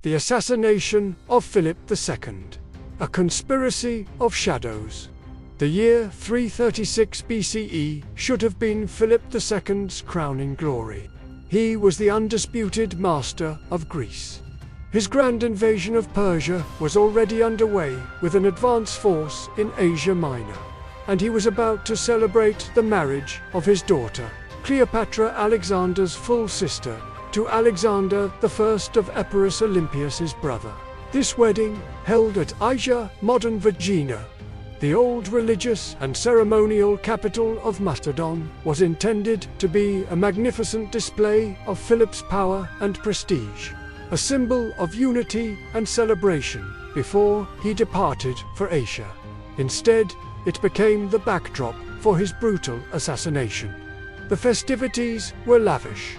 The Assassination of Philip II. A Conspiracy of Shadows. The year 336 BCE should have been Philip II's crowning glory. He was the undisputed master of Greece. His grand invasion of Persia was already underway with an advance force in Asia Minor, and he was about to celebrate the marriage of his daughter, Cleopatra, Alexander's full sister, to Alexander I of Epirus, Olympias's brother. This wedding, held at Asia, modern Virginia, the old religious and ceremonial capital of Macedon, was intended to be a magnificent display of Philip's power and prestige, a symbol of unity and celebration before he departed for Asia. Instead, it became the backdrop for his brutal assassination. The festivities were lavish.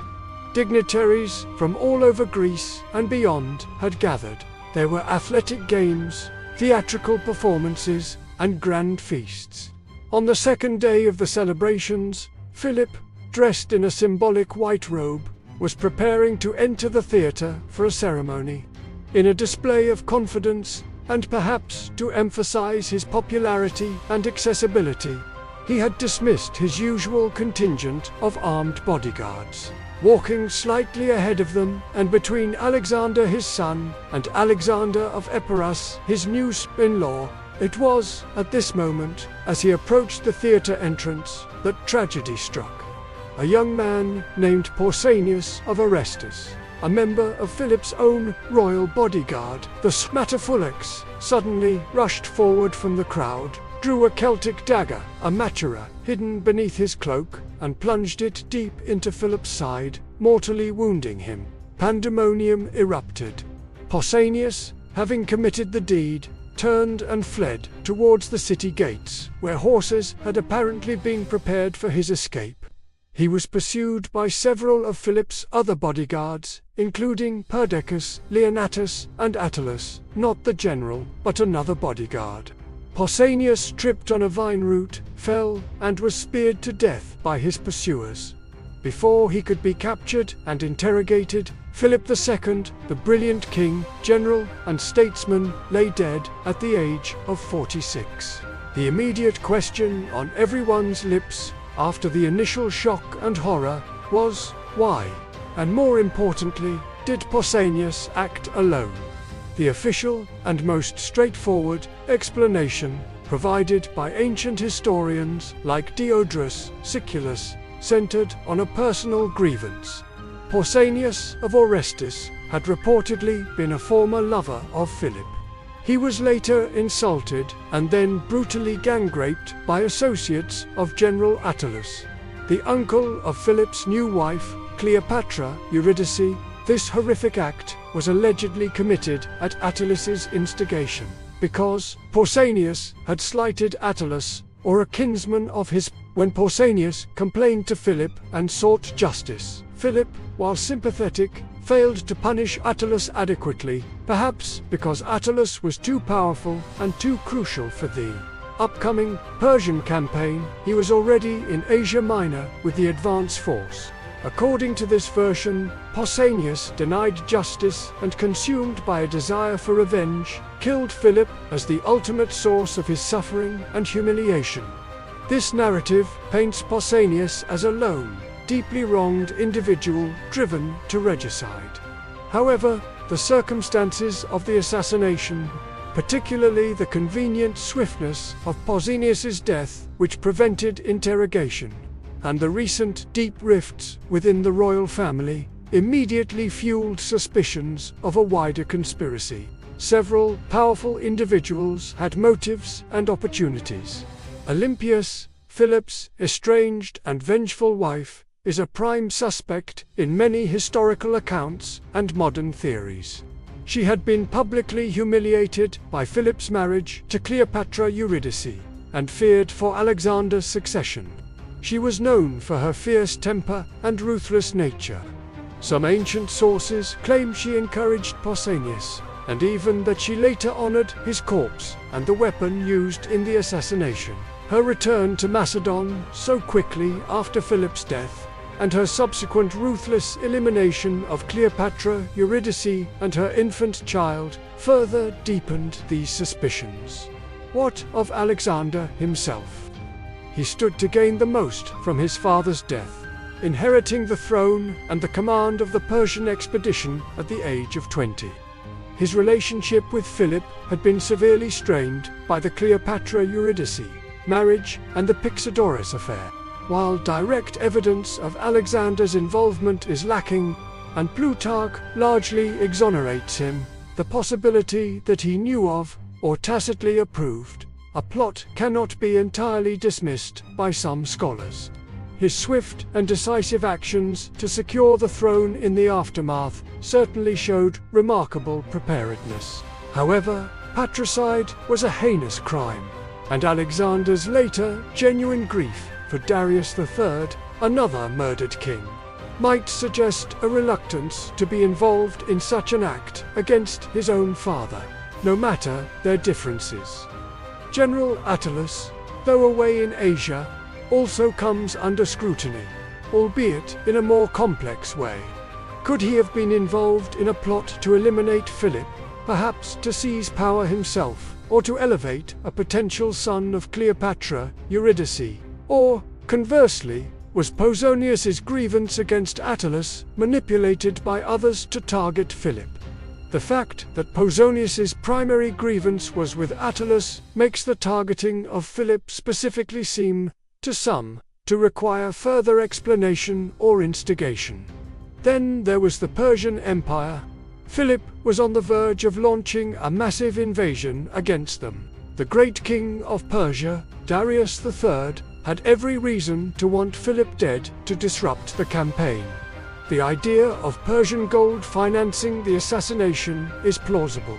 Dignitaries from all over Greece and beyond had gathered. There were athletic games, theatrical performances, and grand feasts. On the second day of the celebrations, Philip, dressed in a symbolic white robe, was preparing to enter the theatre for a ceremony. In a display of confidence, and perhaps to emphasize his popularity and accessibility, he had dismissed his usual contingent of armed bodyguards. Walking slightly ahead of them, and between Alexander his son and Alexander of Epirus, his new in-law, it was at this moment, as he approached the theatre entrance, that tragedy struck. A young man named Pausanias of Arestus, a member of Philip's own royal bodyguard, the Smatophylax, suddenly rushed forward from the crowd, drew a Celtic dagger, a matura, hidden beneath his cloak, and plunged it deep into Philip's side, mortally wounding him. Pandemonium erupted. Pausanias, having committed the deed, turned and fled towards the city gates, where horses had apparently been prepared for his escape. He was pursued by several of Philip's other bodyguards, including Perdiccas, Leonatus, and Attalus, not the general, but another bodyguard. Pausanias tripped on a vine root, fell, and was speared to death by his pursuers. Before he could be captured and interrogated, Philip II, the brilliant king, general, and statesman, lay dead at the age of 46. The immediate question on everyone's lips, after the initial shock and horror, was why? And more importantly, did Pausanias act alone? The official and most straightforward explanation, provided by ancient historians like Diodorus Siculus, centered on a personal grievance. Pausanias of Orestis had reportedly been a former lover of Philip. He was later insulted and then brutally gang-raped by associates of General Attalus, the uncle of Philip's new wife, Cleopatra Eurydice. This horrific act was allegedly committed at Attalus's instigation, because Pausanias had slighted Attalus, or a kinsman of his. When Pausanias complained to Philip and sought justice, Philip, while sympathetic, failed to punish Attalus adequately, perhaps because Attalus was too powerful and too crucial for the upcoming Persian campaign. He was already in Asia Minor with the advance force. According to this version, Pausanias, denied justice and consumed by a desire for revenge, killed Philip as the ultimate source of his suffering and humiliation. This narrative paints Pausanias as a lone, deeply wronged individual driven to regicide. However, the circumstances of the assassination, particularly the convenient swiftness of Pausanias's death, which prevented interrogation, and the recent deep rifts within the royal family, immediately fueled suspicions of a wider conspiracy. Several powerful individuals had motives and opportunities. Olympias, Philip's estranged and vengeful wife, is a prime suspect in many historical accounts and modern theories. She had been publicly humiliated by Philip's marriage to Cleopatra Eurydice, and feared for Alexander's succession. She was known for her fierce temper and ruthless nature. Some ancient sources claim she encouraged Pausanias, and even that she later honored his corpse and the weapon used in the assassination. Her return to Macedon so quickly after Philip's death and her subsequent ruthless elimination of Cleopatra, Eurydice, and her infant child further deepened these suspicions. What of Alexander himself? He stood to gain the most from his father's death, inheriting the throne and the command of the Persian expedition at the age of 20. His relationship with Philip had been severely strained by the Cleopatra-Eurydice marriage and the Pixodorus affair. While direct evidence of Alexander's involvement is lacking, and Plutarch largely exonerates him, the possibility that he knew of, or tacitly approved, a plot cannot be entirely dismissed by some scholars. His swift and decisive actions to secure the throne in the aftermath certainly showed remarkable preparedness. However, patricide was a heinous crime, and Alexander's later genuine grief for Darius III, another murdered king, might suggest a reluctance to be involved in such an act against his own father, no matter their differences. General Attalus, though away in Asia, also comes under scrutiny, albeit in a more complex way. Could he have been involved in a plot to eliminate Philip, perhaps to seize power himself, or to elevate a potential son of Cleopatra, Eurydice? Or, conversely, was Pausanias's grievance against Attalus manipulated by others to target Philip? The fact that Pausanias's primary grievance was with Attalus makes the targeting of Philip specifically seem, to some, to require further explanation or instigation. Then there was the Persian Empire. Philip was on the verge of launching a massive invasion against them. The great king of Persia, Darius III, had every reason to want Philip dead to disrupt the campaign. The idea of Persian gold financing the assassination is plausible.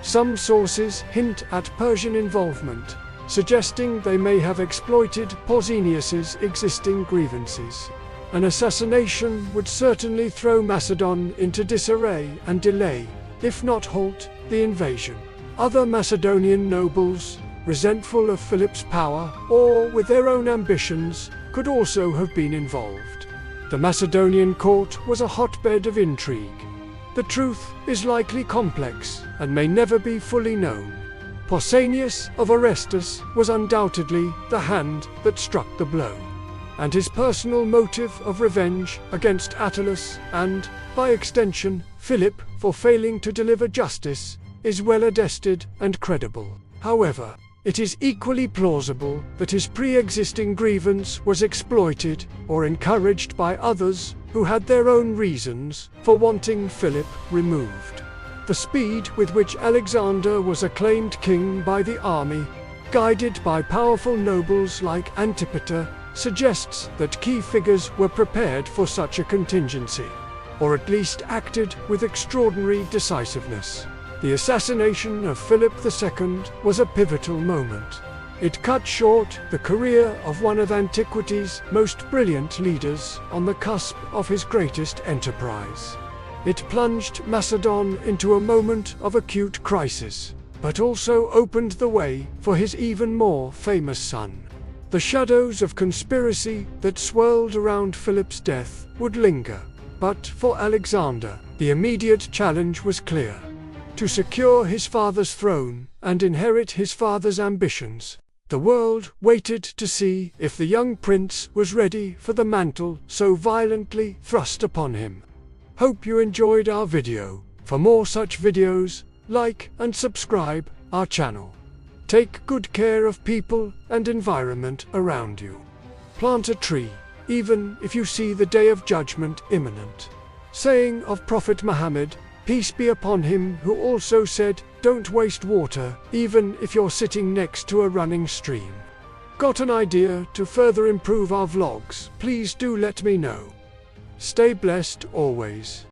Some sources hint at Persian involvement, suggesting they may have exploited Pausanias's existing grievances. An assassination would certainly throw Macedon into disarray and delay, if not halt, the invasion. Other Macedonian nobles, resentful of Philip's power, or with their own ambitions, could also have been involved. The Macedonian court was a hotbed of intrigue. The truth is likely complex and may never be fully known. Pausanias of Orestes was undoubtedly the hand that struck the blow, and his personal motive of revenge against Attalus and, by extension, Philip for failing to deliver justice is well attested and credible. However, it is equally plausible that his pre-existing grievance was exploited or encouraged by others who had their own reasons for wanting Philip removed. The speed with which Alexander was acclaimed king by the army, guided by powerful nobles like Antipater, suggests that key figures were prepared for such a contingency, or at least acted with extraordinary decisiveness. The assassination of Philip II was a pivotal moment. It cut short the career of one of antiquity's most brilliant leaders on the cusp of his greatest enterprise. It plunged Macedon into a moment of acute crisis, but also opened the way for his even more famous son. The shadows of conspiracy that swirled around Philip's death would linger, but for Alexander, the immediate challenge was clear: to secure his father's throne and inherit his father's ambitions. The world waited to see if the young prince was ready for the mantle so violently thrust upon him. Hope you enjoyed our video. For more such videos, like and subscribe our channel. Take good care of people and environment around you. Plant a tree, even if you see the day of judgment imminent. Saying of Prophet Muhammad, peace be upon him, who also said, don't waste water, even if you're sitting next to a running stream. Got an idea to further improve our vlogs? Please do let me know. Stay blessed always.